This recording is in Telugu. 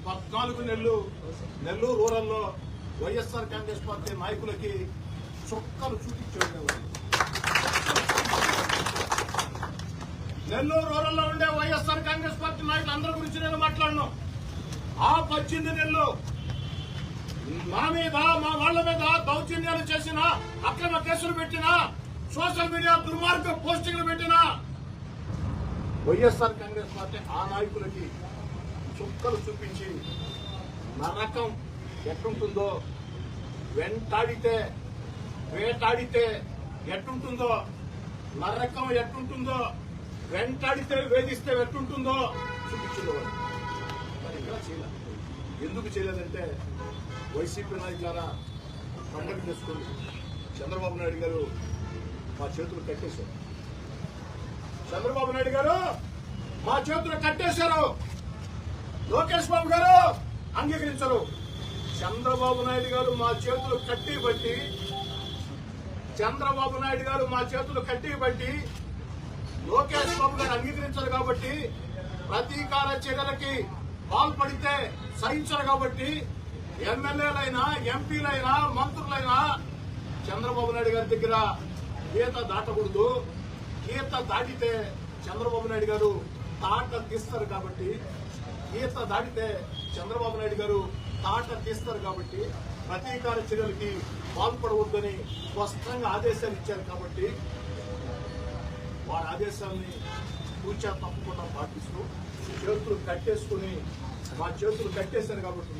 14 నెలలు నెల్లూరు రూరల్లో వైఎస్ఆర్ కాంగ్రెస్ పార్టీ నాయకులకి చుక్కలు చూపించేవారు. నెల్లూరు రూరల్లో ఉండే వైఎస్ఆర్ కాంగ్రెస్ పార్టీ నాయకులు అందరి గురించి నేను మాట్లాడను. ఆ 18 నెలలు మా మీద మా వాళ్ల మీద దౌర్జన్యాలు చేసిన, అక్రమ కేసులు పెట్టిన, సోషల్ మీడియా దుర్మార్గ పోస్టింగ్లు పెట్టిన వైఎస్ఆర్ కాంగ్రెస్ పార్టీ ఆ నాయకులకి చుక్కలు చూపించి నరకం ఎట్టుంటుందో, వెంటాడితే వేటాడితే ఎట్టుంటుందో, నరకం ఎట్టుంటుందో, వెంటాడితే వేధిస్తే ఎట్టుంటుందో చూపించేవాడు. మరి ఇంకా చేయలేదు. ఎందుకు చేయలేదంటే వైసీపీ నాయకులారా పండగ చేసుకోండి. చంద్రబాబు నాయుడు గారు మా చేతులు కట్టేశారు. చంద్రబాబు నాయుడు గారు మా చేతులు కట్టేశారు. లోకేష్ బాబు గారు అంగీకరించరు. చంద్రబాబు నాయుడు గారు మా చేతులు కట్టి బట్టి చంద్రబాబు నాయుడు గారు మా చేతులు కట్టి బట్టి లోకేష్ బాబు గారు అంగీకరించారు కాబట్టి, ప్రతీకార చర్యలకి పాల్పడితే సహించరు కాబట్టి ఎమ్మెల్యేలైనా, ఎంపీలైనా, మంత్రులైనా చంద్రబాబు నాయుడు గారి దగ్గర గీత దాటకూడదు. గీత దాటితే చంద్రబాబు నాయుడు గారు తాట తీస్తారు కాబట్టి, గీత దాటితే చంద్రబాబు నాయుడు గారు తాట తీస్తారు కాబట్టి ప్రతీకార చర్యలకి పాల్పడవద్దని స్పష్టంగా ఆదేశాలు ఇచ్చారు. కాబట్టి వారి ఆదేశాన్ని పూర్తిగా తప్పకుండా పాటిస్తూ చేతులు కట్టేసుకుని మా చేతులు కట్టేశారు కాబట్టి